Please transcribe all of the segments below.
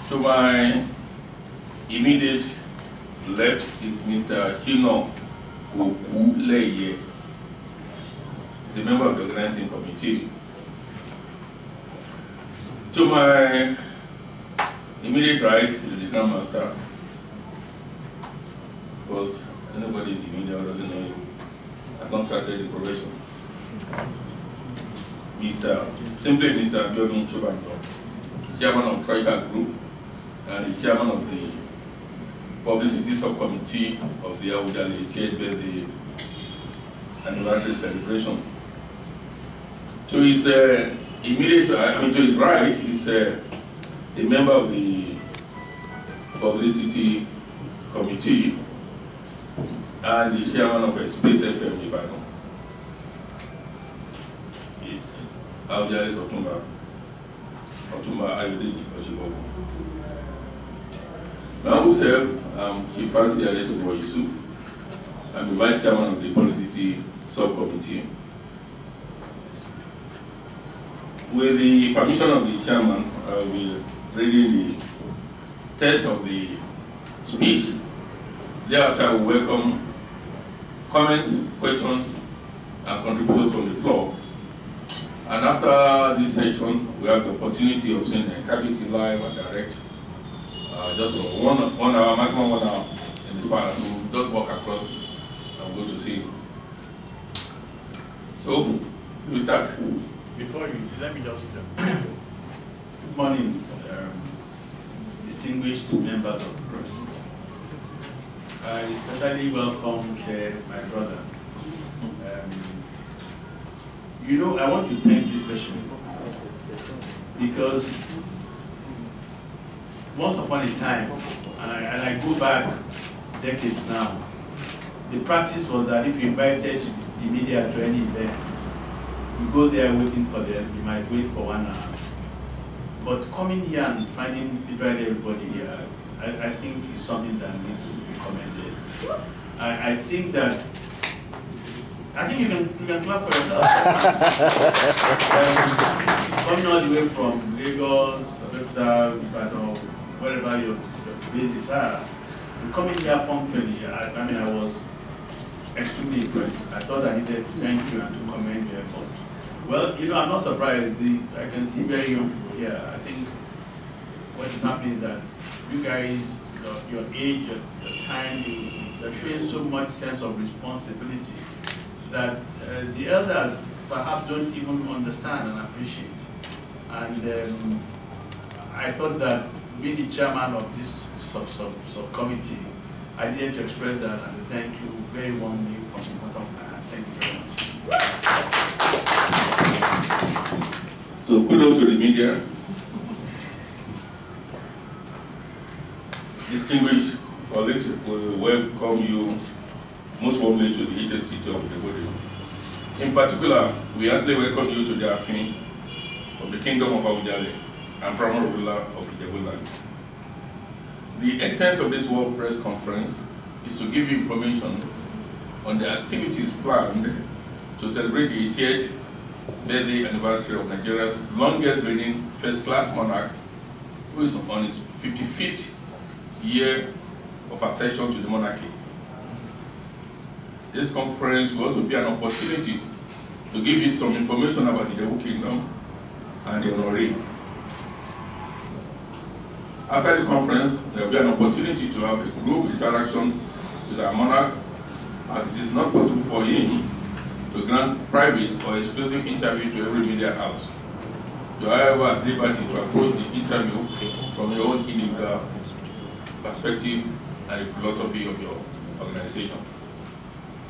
To my immediate left is Mr. Chino Okuleye. He's a member of the organizing committee. To my immediate right is the Grand Master. Of course, anybody in the media who doesn't know him has not started the profession. Simply Mr. Abiodun Chobanjo, chairman of Ijebu Group and the chairman of the publicity subcommittee of the Awujale 80th birthday anniversary celebration. To his to his right is a member of the publicity committee and the chairman of a Space FM Ibadan. Is Awujale's Otumba Ayodeji Oshibobo. Myself, I'm Chief Adetubo Yusuf. I'm the vice chairman of the publicity subcommittee. With the permission of the chairman, I will be reading the text of the speech. Thereafter, I will welcome comments, questions, and contributions from the floor. And after this session, we have the opportunity of seeing KBC live and direct. Just 1 hour, maximum 1 hour in this panel. So we'll just walk across and go to see. So, we start. Before you, let me just good morning, distinguished members of the press. I especially welcome my brother. You know, I want to thank you especially because once upon a time, and I go back decades now, the practice was that if you invited the media to any event, you go there waiting for them, you might wait for 1 hour. But coming here and finding literally everybody here, I think is something that needs to be commended. I think you can clap for yourself. Coming all the way from Lagos, Ibadan, wherever your bases are, and coming here punctually, I was extremely impressed. I thought I needed to thank you and to commend your efforts. Well, you know, I'm not surprised. I can see very young people here. I think what is happening is that you guys, your age, your time, you're showing so much sense of responsibility that the elders perhaps don't even understand and appreciate. And I thought that being the chairman of this subcommittee, I needed to express that and thank you very warmly from the bottom of my heart. Thank you very much. So kudos to the media. Distinguished colleagues, we welcome you most warmly to the ancient city of Ijebu. In particular, we heartily welcome you to the Afin of the Kingdom of Awujale and primary ruler of Ijebu land. The essence of this World Press Conference is to give you information on the activities planned to celebrate the 80th birthday anniversary of Nigeria's longest reigning first-class monarch, who is on his 55th year of accession to the monarchy. This conference will also be an opportunity to give you some information about the Ijebu Kingdom and the honoree. After the conference, there will be an opportunity to have a group interaction with our monarch, as it is not possible for him to grant private or exclusive interview to every media house. You are, however, at liberty to approach the interview from your own individual perspective and the philosophy of your organization,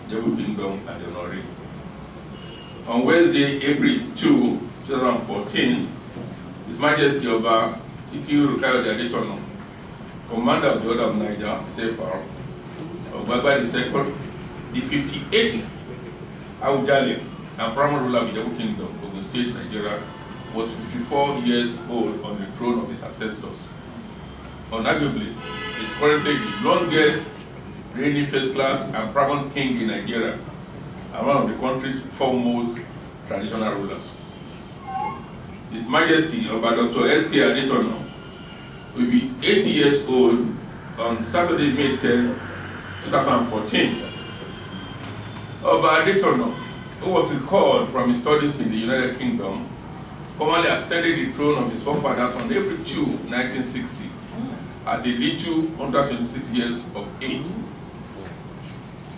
Ijebu Kingdom and the honoree. On Wednesday, April 2, 2014, His Majesty Oba Sikiru Kayode Adetono, Commander of the Order of Niger, Sefar, Ogbagba II, the 58th Awujale and primary ruler of the Ijebu Kingdom, Ogun State, Nigeria, was 54 years old on the throne of his ancestors. Unarguably, he is currently the longest reigning first-class and paramount king in Nigeria, and one of the country's foremost traditional rulers. His Majesty Oba Dr. S.K. Adetono will be 80 years old on Saturday, May 10, 2014. Oba Adetono, who was recalled from his studies in the United Kingdom, formally ascended the throne of his forefathers on April 2, 1960, at a little under 26 years of age.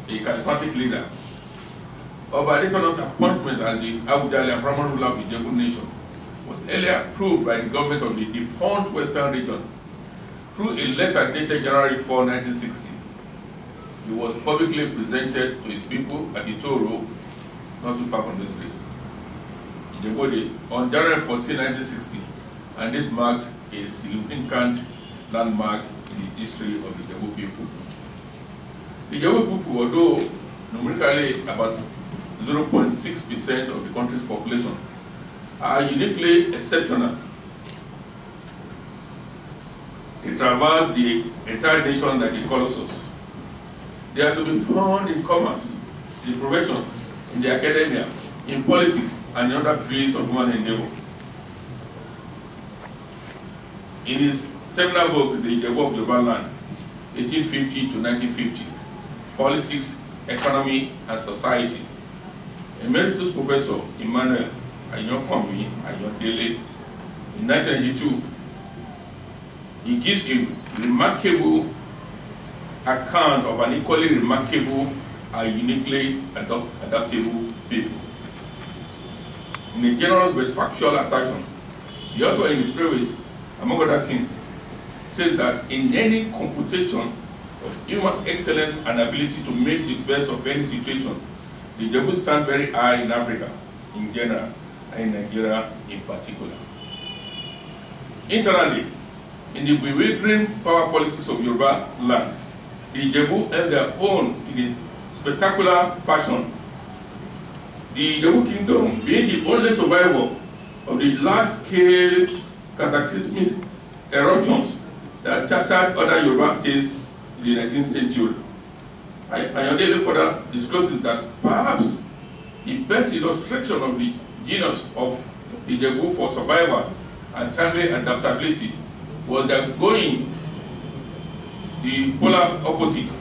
A charismatic leader. Oba Adetono's appointment as the Awujale and primary ruler of the Ijebu nation was earlier approved by the government of the defunct Western region through a letter dated January 4, 1960. He was publicly presented to his people at Itoro, not too far from this place, Ijebu, on January 14, 1960, and this marked a significant landmark in the history of the Ijebu people. The Ijebu people, although numerically about 0.6% of the country's population, are uniquely exceptional. They traverse the entire nation like a colossus. They are to be found in commerce, in the professions, in the academia, in politics, and in other fields of human endeavor. In his seminal book, The Ijebu of Yoruba Land, 1850 to 1950, Politics, Economy, and Society, Emeritus Professor Emmanuel Ayonkomi Ayondele, in 1992, he gives a remarkable account of an equally remarkable and uniquely adaptable people. In a generous but factual assertion, the author in his preface, among other things, says that in any computation of human excellence and ability to make the best of any situation, the Ijebu stand very high in Africa in general and in Nigeria in particular. Internally, in the bewildering power politics of Yoruba land, the Ijebu held their own in a spectacular fashion. The Ijebu kingdom being the only survivor of the large-scale cataclysmic eruptions that shattered other Yoruba states in the 19th century. Ayondele further discusses that perhaps the best illustration of the genius of the Ijebu for survival and timely adaptability was that going the polar opposite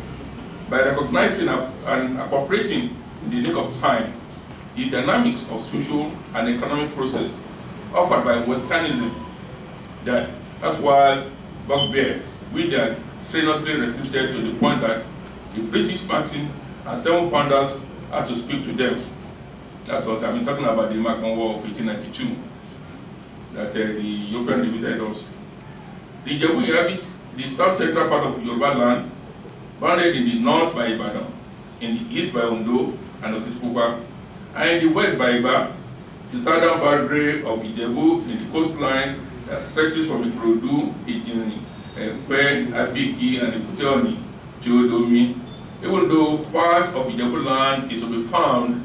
by recognizing and appropriating in the nick of time the dynamics of social and economic process offered by Westernism. That's why bugbear, which they had strenuously resisted to the point that the British Maxims and 7 pounders had to speak to them. That was, I've been talking about the Macon War of 1892, that the European divided us. The Ijebu inhabit the south-central part of Yoruba land, bounded in the north by Ibadan, in the east by Ondo and Okitipupa, and in the west by Iba, the southern boundary of Ijebu in the coastline that stretches from Ikorodu, Ijini, Ekpe, Abigi, and Ikuteoni, Teodomi, even though part of Ijebu land is to be found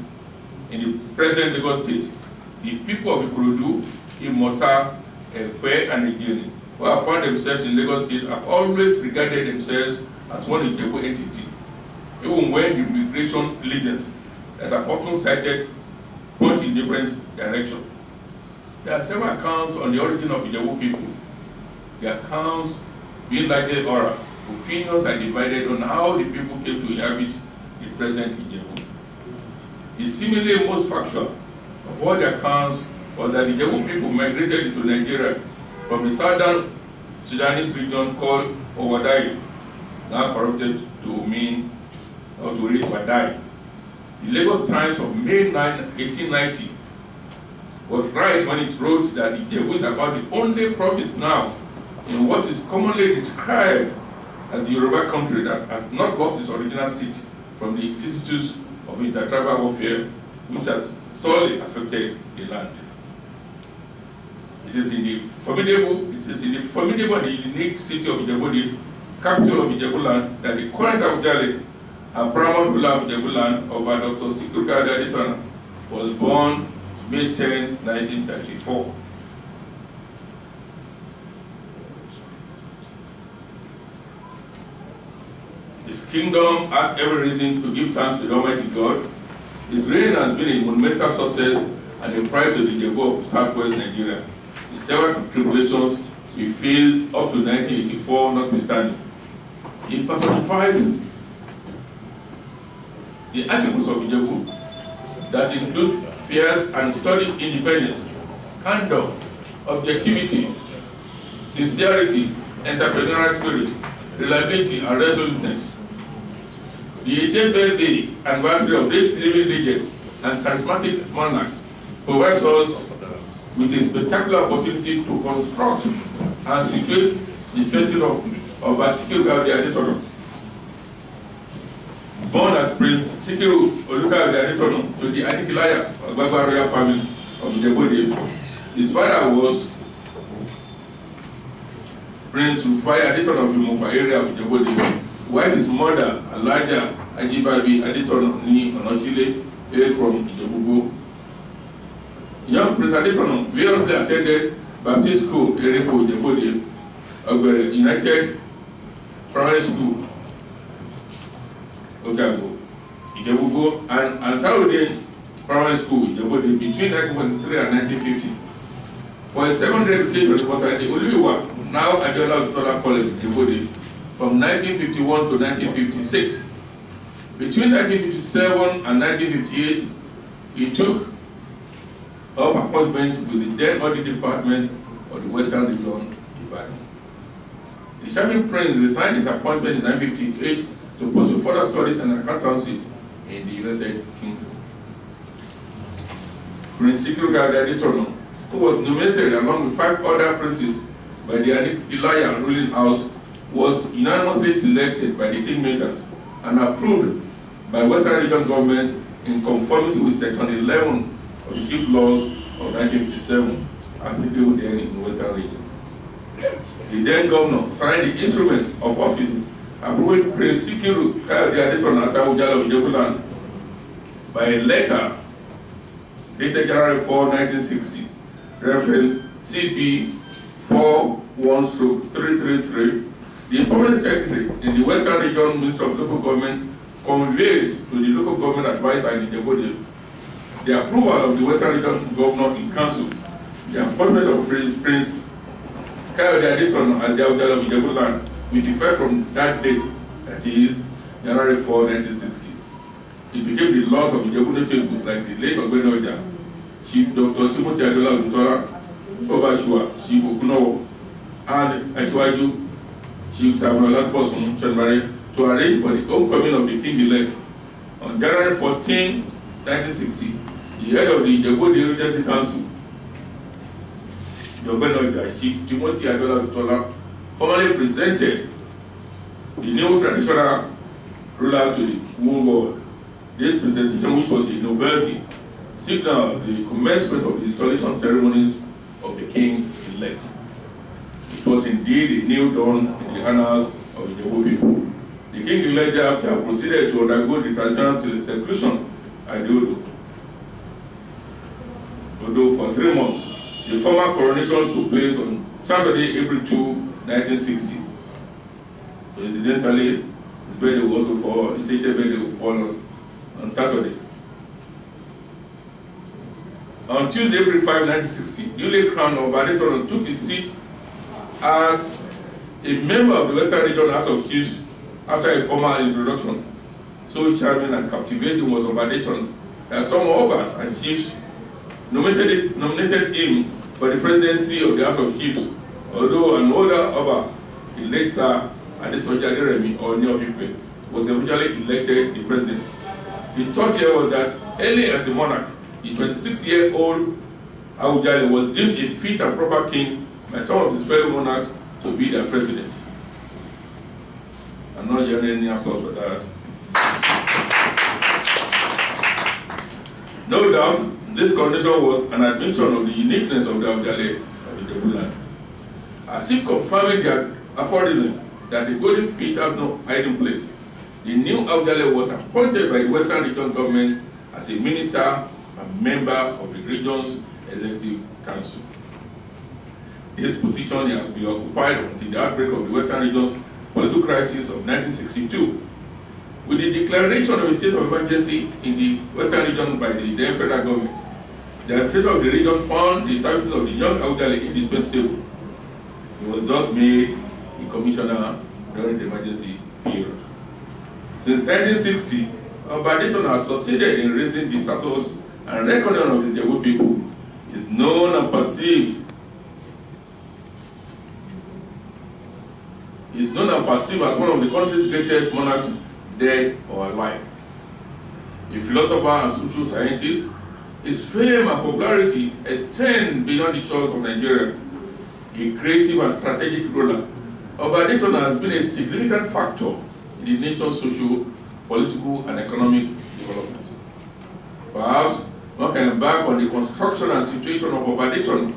in the present Lagos state. The people of Ikorodu, Imota, Ekpe, and Ijini, who have found themselves in Lagos state, have always regarded themselves as one Ijebu entity, even when the migration legends that are often cited point in different directions. There are several accounts on the origin of Ijebu people. The accounts being likely oral. Opinions are divided on how the people came to inhabit the present Ijebu. The seemingly most factual of all the accounts was that the Ijebu people migrated into Nigeria from the southern Sudanese region called Awujale, now corrupted to mean, or to read Wadai. The Lagos Times of May 9, 1890 was right when it wrote that Ijebu is about the only province now in what is commonly described as the Yoruba country that has not lost its original seat from the vicissitudes of intertribal warfare which has sorely affected the land. It is in the formidable and unique city of Ijebu, the capital of Ijebu land, that the current Awujale and paramount ruler of Ijebu land, Oba Dr. Sikruka Adetona, was born May 10, 1934. His kingdom has every reason to give thanks to the Almighty God. His reign has been a monumental success and a pride to the Ijebu of southwest Nigeria. In several tribulations he faced up to 1984 notwithstanding. He personifies the attributes of Ijebu that include fierce and studied independence, candor, objectivity, sincerity, entrepreneurial spirit, reliability, and resoluteness. The 18th birthday anniversary of this living legend and charismatic monarch provides us with a spectacular opportunity to construct and situate the person of Sikiru Adetono. Born as Prince Sikiru Adetono to the Anikilaya Ogbagba royal family of Ijebu, his father was Prince Rufai Adetono of the Mopa area of Ijebu, while his mother, Alaja Ajibabi Adetono ni Onoshile, hailed from Ijebu. Young Prince Adetono variously attended Baptist School, Ereko, Ijebu, Ogbere United Primary School, Okago, Ijebu, and Ansarudin Primary School, Ijebu, between 1943 and 1950. For his secondary education, he was at the Oluwa, now Adiola Odutola College, Ijebu, from 1951 to 1956. Between 1957 and 1958, he took up appointment with the then audit department of the Western Region, Ibadan. The Shaman Prince resigned his appointment in 1958 to pursue further studies and accountancy in the United Kingdom. Prince Sikiru Adetono, who was nominated along with 5 other princes by the Ilaya ruling house, was unanimously selected by the kingmakers and approved by Western Region government in conformity with Section 11 of the Chief Laws of 1957, applicable then in the Western Region. The then governor signed the instrument of office approving Prince Sikiru Adetono as Awujale of Ijebu land by a letter dated January 4, 1960, reference CB 41/333. The permanent secretary in the Western Region Ministry of Local Government conveyed to the local government advisor in Ijebu the approval of the Western Region Governor in Council, the appointment of Prince Adetono as the Awujale of Ijebu land, with effect from that date, that is January 4, 1960. It became the lot of Ijebu notables like the late Ogbeni Oja, Chief Dr. Timothy Adola Odutola, Obashua, Chief Okunowo, and Asiwaju, Chief Samuel Latbosun Chenmare, to arrange for the homecoming of the king-elect. On January 14, 1960, the head of the Ijebu Regency Council, Ogbeni Oja, Chief Timothy Adola Odutola, formally presented the new traditional ruler to the whole world. This presentation, which was a novelty, signaled the commencement of the installation ceremonies of the king-elect. It was indeed a new dawn in the annals of the Ijebu people. The king-elect thereafter proceeded to undergo the traditional seclusion at Odo. Although for 3 months, the formal coronation took place on Saturday, April 2, 1960. So incidentally, his birthday will also fall, his 80th birthday will fall on Saturday. On Tuesday, April 5, 1960, newly crowned Adetono took his seat as a member of the Western Region House of Chiefs after a formal introduction. So charming and captivating was Adetono that some Obas and Chiefs nominated him for the presidency of the House of Chiefs, although an older Oba, the late Sir Adesoja Aderemi or Neofife, was eventually elected the president. The third year was that early as a monarch, the 26-year-old Awujale was deemed a fit and proper king by some of his fellow monarchs to be their president. I'm not hearing any applause for that. No doubt, this coronation was an admission of the uniqueness of the Awujale of Ijebu land, as if confirming their aphorism that the golden fish has no hiding place. The new Awujale was appointed by the Western Region government as a minister and member of the region's executive council. This position will be occupied until the outbreak of the Western Region's political crisis of 1962. With the declaration of a state of emergency in the Western Region by the then federal government, the administrator of the region found the services of the young Awujale indispensable. He was just made a commissioner during the emergency period. Since 1960, Awujale has succeeded in raising the status and reckoning of his Ijebu people. Is known and perceived. Is known and perceived as one of the country's greatest monarchs, dead or alive. A philosopher and social scientist, his fame and popularity extend beyond the shores of Nigeria. A creative and strategic ruler, Awujale has been a significant factor in the nation's social, political, and economic development. Perhaps one can embark on the construction and situation of Awujale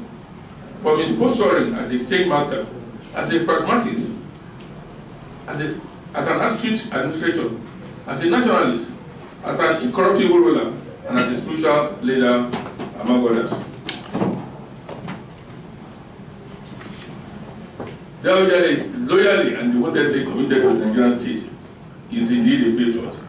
from his posturing as a state master, as a pragmatist, as an astute administrator, as a nationalist, as an incorruptible ruler, and as a spiritual leader, among others. Awujale is loyally and devotedly committed to the Nigerian state. He is indeed a patriot.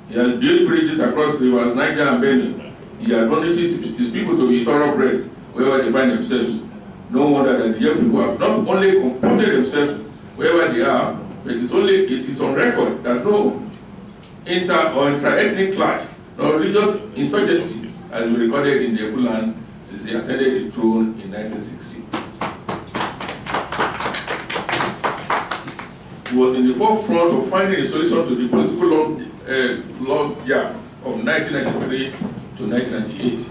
He has built bridges across the rivers Niger and Benue. He admonishes his people to be thoroughbred wherever they find themselves. No wonder that the young people have not only comported themselves wherever they are, but it is on record that no inter- or intra-ethnic clash nor religious insurgency has been recorded in the Ijebu land since he ascended the throne in 1960. He was in the forefront of finding a solution to the political logjam of 1993 to 1998.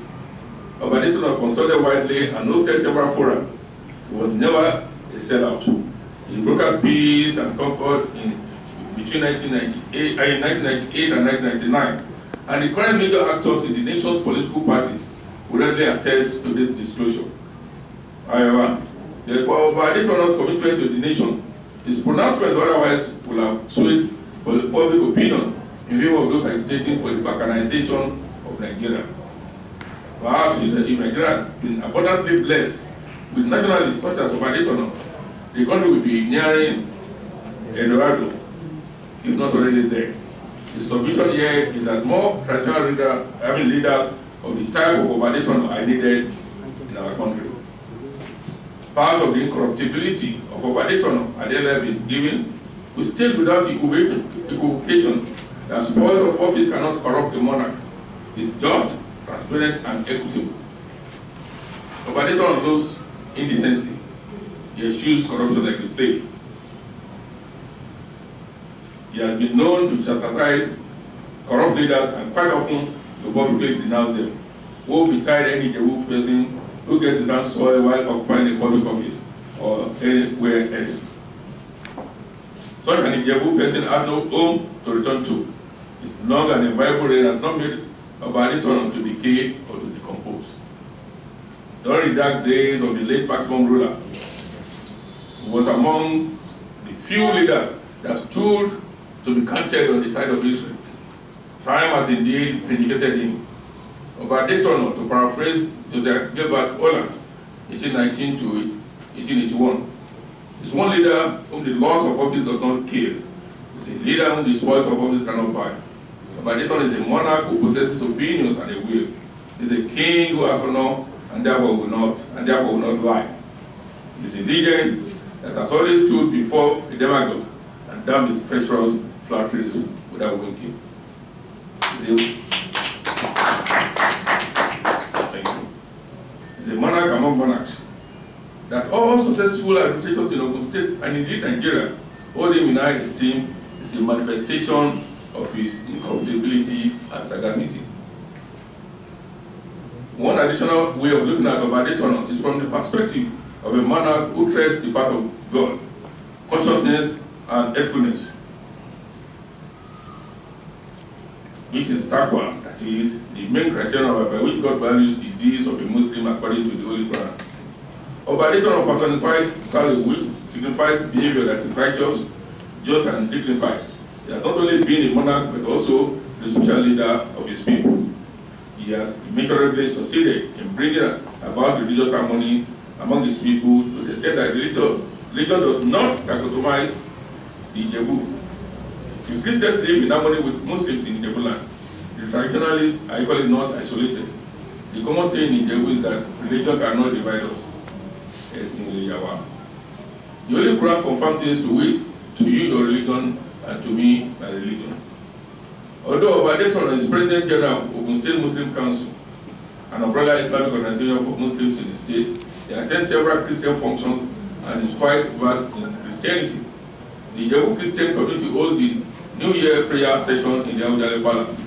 Awujale consulted widely and hosted several fora. He was never a sellout. He brokered peace and concord between 1998 and 1999. And the current major actors in the nation's political parties will readily attest to this disclosure. However, therefore, Awujale's commitment to the nation, his pronouncements otherwise will have swayed public opinion in favor of those agitating for the balkanization of Nigeria. Perhaps if Nigeria had been abundantly blessed with nationalists such as Awujale, the country will be nearing Eldorado, if not already there. The submission here is that more traditional leaders of the type of Awujale are needed in our country. Parts of the incorruptibility of Awujale had earlier been given, we state without equivocation that spoils of office cannot corrupt a monarch. It's just, transparent, and equitable. Awujale loves indecency. He eschews corruption like the plague. He has been known to chastise corrupt leaders and quite often to publicly denounce them. Woe betide any Ijebu person who gets his hands soiled while occupying a public office or anywhere else. Such an Ijebu person has no home to return to. His long and inviolable reign has not made Awujale to decay or to decompose. During the dark days of the late maximum ruler, he was among the few leaders that stood to be counted on the side of Israel. Time has indeed vindicated him. Awujale, to paraphrase Joseph Gilbert Holland, 1819 to 1881, is one leader whom the loss of office does not kill. It's a leader whom the spoils of office cannot buy. Awujale is a monarch who possesses opinions and a will. He's a king who has honor and therefore will not lie. He's a legend that has always stood before a demagogue and damned his treacherous flatteries without winking. He's a monarch among monarchs that all successful administrators in Ogun State and indeed Nigeria hold him in high esteem. Is a manifestation of his incorruptibility and sagacity. One additional way of looking at Awujale is from the perspective of a monarch who treads the path of God, consciousness, and faithfulness, which is taqwa, that is, the main criterion by which God values the deeds of a Muslim according to the Holy Quran. Awujale personifies salih, which signifies behavior that is righteous, just, and dignified. He has not only been a monarch, but also the social leader of his people. He has immeasurably succeeded in bringing about religious harmony among his people to the extent that religion does not dichotomize the Ijebu. If Christians live in harmony with Muslims in Ijebu land, the traditionalists are equally not isolated. The common saying in Ijebu is that religion cannot divide us. The Holy Quran confirms this to wit, to you your religion, and to me my religion. Although Awujale is President General of Ogun State Muslim Council, an umbrella Islamic organization for Muslims in the state, he attends several Christian functions and is quite versed in Christianity. The Ijebu Christian community holds the New Year prayer session in the Awujale Palace.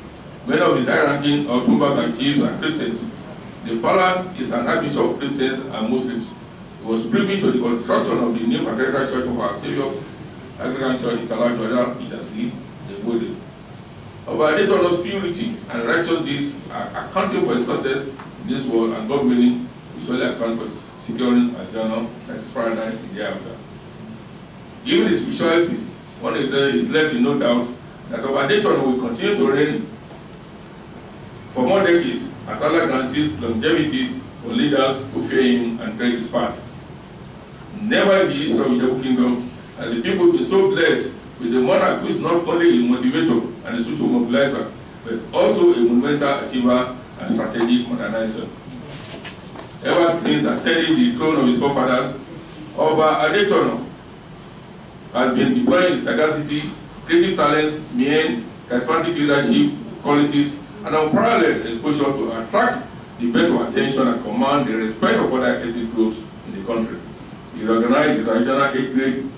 Many of his high-ranking Otumbas and chiefs are Christians. The palace is an admixture of Christians and Muslims. He was privy to the construction of the new Cathedral Church of Our Savior, Anglican Church in Awujale, Ijasi, the Bode. Awujale's purity and righteous deeds are accounting for his success in this world, and God willing, will surely account for his securing a journal that is paradise in the after. Given his spirituality, one of them is left in no doubt that Awujale will continue to reign for more decades as Allah guarantees longevity for leaders who fear him and tread his path. Never in the history of the Ijebu Kingdom have the people been so blessed with a monarch who is not only a motivator and a social mobilizer, but also a monumental achiever and strategic modernizer. Ever since ascending the throne of his forefathers, Awujale has been deploying his sagacity, creative talents, mien, charismatic leadership qualities, and unparalleled exposure to attract the best of attention and command the respect of other ethnic groups in the country. He organized his original 8th grade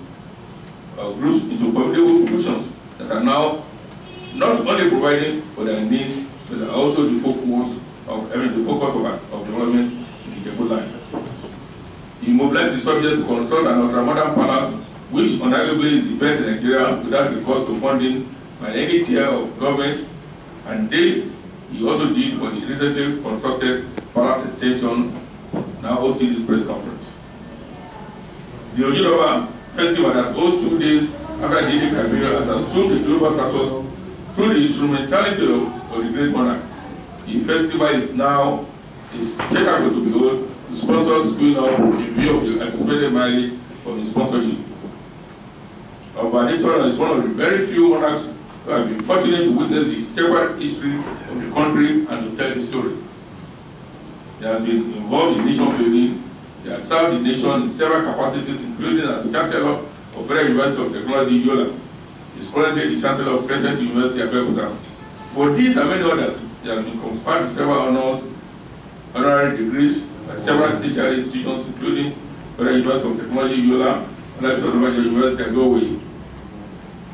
groups into formidable functions that are now not only providing for their needs, but are also the focus of development in the Ijebu land. He mobilized his subjects to construct an ultra-modern palace, which unarguably is the best in Nigeria without recourse to funding by any tier of government, and this he also did for the recently constructed palace extension, now hosting this press conference. The Awujale festival that holds 2 days after the Eid Kabir has assumed the global status through the instrumentality of the great monarch. The festival is now spectacle to behold, the sponsors going up in view of the anticipated mileage of the sponsorship. Awujale is one of the very few monarchs who have been fortunate to witness the checkered history of the country and to tell the story. He has been involved in nation building. He has served the nation in several capacities, including as Chancellor of Federal University of Technology, Yola. He is currently the Chancellor of Crescent University, Abeokuta. For these and many others, he has been conferred with several honors, honorary degrees by several tertiary institutions, including Federal University of Technology, Yola, and University, Galway.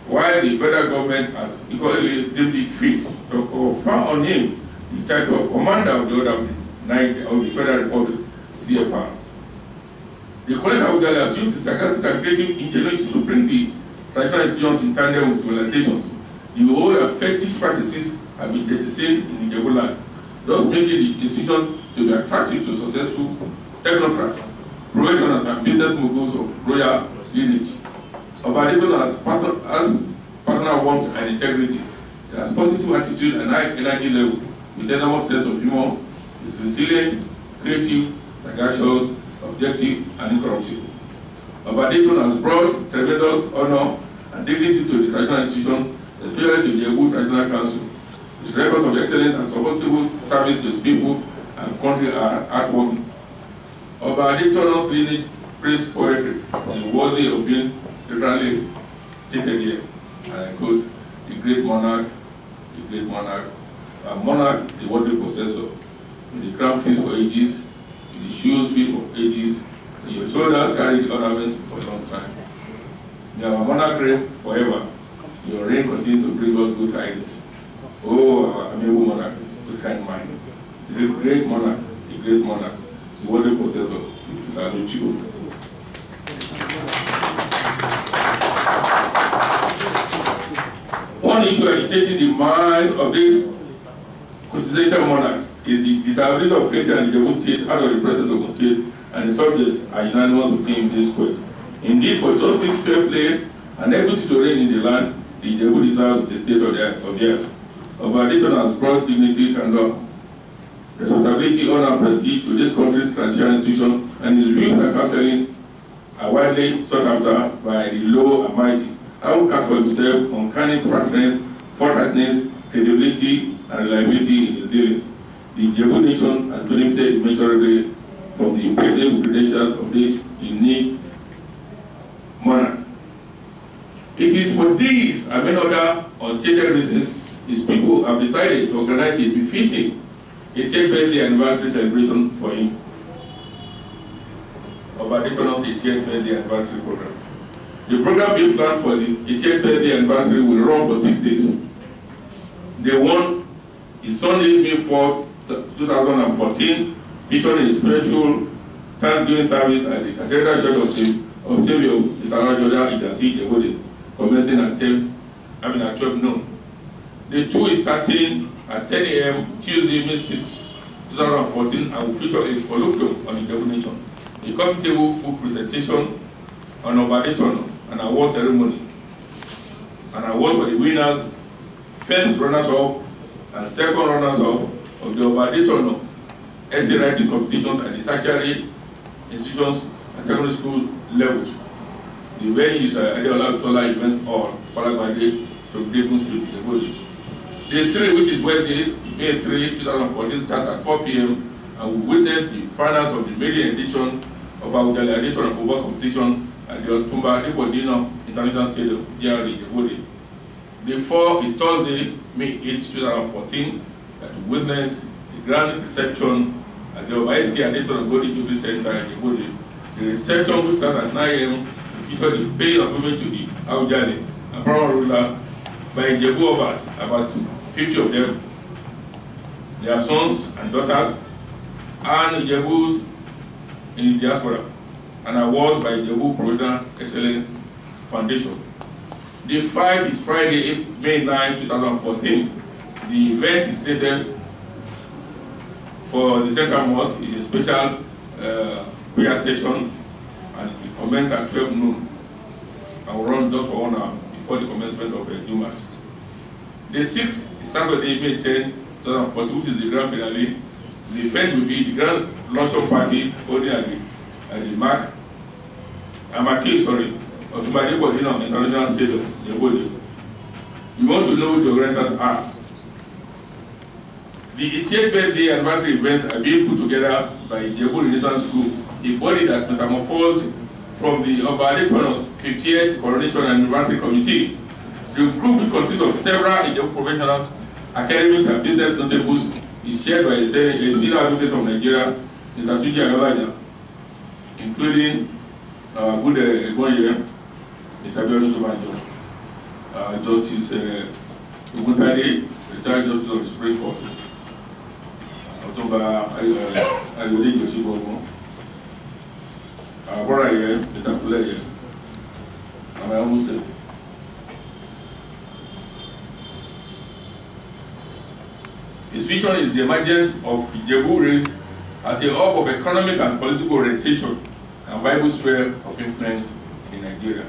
While the federal government has equally deemed it fit to confer on him the title of Commander of the Order of the Federal Republic, CFR. The Collector Awujale has used his sagacity and creative ingenuity to bring the traditional institutions in tandem with civilizations. The old and fetish practices have been jettisoned in the Ijebu land, thus making the institution to be attractive to successful technocrats, professionals, and business moguls of royal lineage. Awujale has personal warmth and integrity. He has positive attitude and high energy level with enormous sense of humor. He is resilient, creative, sagacious, objective, and incorruptible. Awujale has brought tremendous honor and dignity to the traditional institution, especially to the Ijebu Traditional Council. His records of excellent and responsible service to his people and country are heartwarming. Awujale's lineage praise poetry is worthy of being literally stated here, and I quote, the great monarch, a monarch, the worthy possessor, with the crown fixed for ages, with the shoes fit for ages, and your shoulders carry the ornaments for a long time. May our monarch reign forever. Your reign continue to bring us good tidings. Oh, our amiable monarch, with kind mind, the great monarch, the worthy possessor, we salute you. One issue agitating the minds of this quintessential monarch is the disability of creating an Ijebu state out of the president of the state, and the subjects are unanimous with him in this quest. Indeed, for justice, fair play, and equity to reign in the land, the Ijebu deserves a state of theirs. Awujale has brought dignity, candor, responsibility, honor, and prestige to this country's traditional institution, and his views and counseling are widely sought after by the low and mighty. I will count for himself uncanny correctness, forthrightness, credibility, and reliability in his dealings. The Ijebu nation has benefited immeasurably from the impeccable credentials of this unique It is for these and many other unstated reasons his people have decided to organize a befitting 80th birthday anniversary celebration for him of Adetona's 80th birthday anniversary program. The program being planned for the 80th birthday anniversary will run for 6 days. Day 1 is Sunday, May 4, 2014, featuring a special Thanksgiving service at the Cathedral Church of Savior Italajoda Itasi Ijebu, commencing at 12 noon. Day 2 is starting at 10 a.m. Tuesday, May 6, 2014, and will feature a colloquium on the Ijebu Nation, a coffee table book presentation on Obadetono, an award ceremony, an award for the winners, first runners-up and second runners-up of the Obadetono essay writing competitions at the tertiary institutions and secondary school levels. The venue is Adeola Tola Events Hall, Falabade, Sogdebun Street, Ijebu. Day 3, which is Wednesday, May 3, 2014, starts at 4 p.m. and will witness the finals of the maiden edition of Awujale Adetono football competition at the Otumba Depodino International Stadium, GRA, Ijebu. Day 4 is Thursday, May 8, 2014, that will witness the grand reception at the Obaeski Adetono Golden Jubilee Center in Ijebu. The reception, which starts at 9 a.m., will feature the paying of homage to the Awujale and power ruler by Ijebu Obas, about 50 of them, their sons and daughters, and Ijebus in the diaspora, and awards by Ijebu Provincial Excellence Foundation. Day 5 is Friday, May 9, 2014. The event is slated for the Central Mosque. It's a special prayer session, and it commences at 12 noon and will run just for 1 hour before the commencement of Jumat. Day 6 is Saturday, May 10, 2014, which is the grand finale. The event will be the grand luncheon party holding at the Otumba Depodino International Stadium, Ijebu. You want to know who the organizers are. The 80th birthday anniversary events are being put together by Ijebu Renaissance Group, a body that metamorphosed from the Adetona's 50th Coronation Anniversary Committee. The group, which consists of several Ijebu professionals, academics, and business notables, is chaired by a senior advocate of Nigeria, Mr. Tuji Ayobanya, including good Egbonye, Mr. Abiodun Sobanjo, Justice Oguntade, retired Justice of the Supreme Court, Otumba Ayode Yoshibomo, our brother here, Mr. Kuleye, and I almost said. His vision is the emergence of Ijebu race as a hub of economic and political orientation and viable sphere of influence in Nigeria.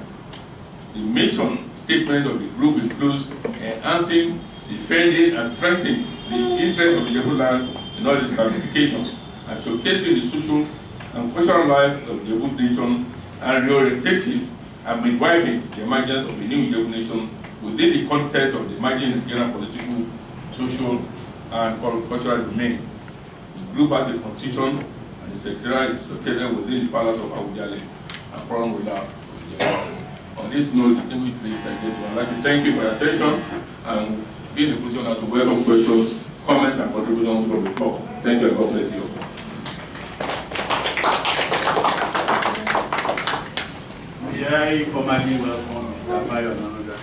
The mission statement of the group includes enhancing, defending, and strengthening the interests of Ijebu land in all its ramifications, and showcasing the social and cultural life of the Ijebu nation, and reorientating and midwifing the emergence of a new Ijebu nation within the context of the emerging Nigerian political, social, and cultural domain. The group has a constitution, and the secretariat is located within the palace of Awujale and Crown Ruler. On this note, distinguished ladies and gentlemen, I'd like to thank you for your attention and be in a position now to welcome questions, comments, and contributions from the floor. Thank you, and God bless you. May I formally welcome Mr. Bayo Nanoga.